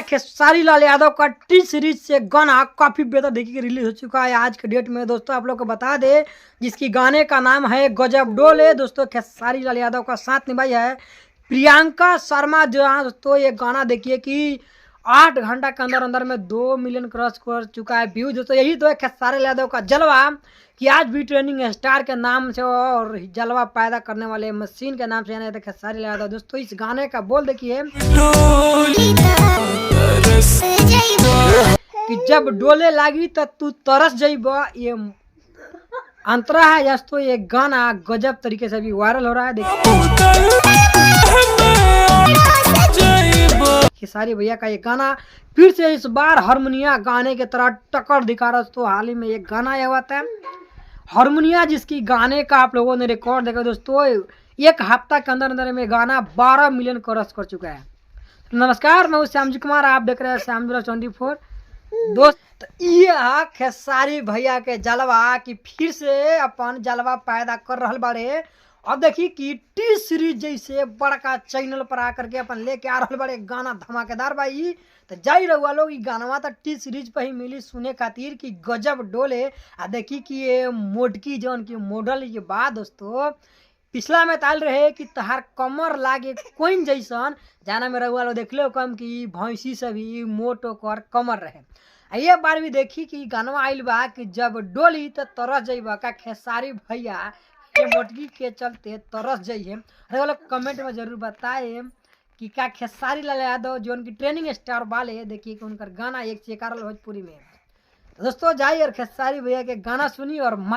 खेसारी लाल यादव का T series से गाना काफी बेहतर देखिए रिलीज हो चुका है आज के डेट में। दोस्तों आप लोग को बता दे जिसकी गाने का नाम है गजब डोले। दोस्तों खेसारी लाल यादव का साथ निभाई है प्रियंका शर्मा। जो है दोस्तों ये गाना देखिए कि 8 घंटा के अंदर अंदर में 2 मिलियन क्रॉस कर चुका है व्यू। दोस्तों यही तो है खेसारी लाल यादव का जलवा कि आज भी ट्रेंडिंग स्टार के नाम से और जलवा पैदा करने वाले मशीन के नाम से यानी खेसारी लाल यादव। दोस्तों इस गाने का बोल देखिए कि जब डोले लागी तो तू तरस जइब। ये अंतरा है दोस्तों, ये गाना गजब तरीके से भी वायरल हो रहा है। खेसारी भैया का ये गाना फिर से इस बार हारमोनिया गाने की तरह टक्कर दिखा रहा है। दोस्तों हाल ही में ये गाना आया हुआ था हारमोनिया, जिसकी गाने का आप लोगों ने रिकॉर्ड देखा दोस्तों। एक हफ्ता के अंदर अंदर में गाना 12 मिलियन क्रॉस कर चुका है। नमस्कार, मैं श्यामजी कुमार, आप देख रहे हैं श्यामजी 24। दोस्त ये खेसारी भैया के जलवा कि फिर से अपन जलवा पैदा कर रहा बारे। अब देखिए कि टी सीरीज जैसे बड़का चैनल पर आकर के अपन लेके आ रहा बड़े गाना धमाकेदार भाई। तो जाई रहुआ लोग गाना तो टी सीरीज पर ही मिली सुने खातिर कि गजब डोले। आ देखी कि ये मोटकी जौन की मॉडल के बाद दोस्तों पिछला में ताल रहे कि तहार कमर लागे कोइन जैसन जाना में रहुआ लोग देख लो कम कि भैंसी से भी मोट ओकर कमर रहे। ये बार भी देखी कि गाना आइल बा कि जब डोली तो तरस जइबा का खेसारी भैया के मोटकी के चलते तरस जाइए। अरे वो लोग कमेंट में जरूर बताए कि क्या खेसारी लाल यादव जो उनकी ट्रेनिंग स्टार वाले देखिए कि उनका गाना एक चेकार भोजपुरी में। दोस्तों जाइए और खेसारी भैया के गाना सुनिए और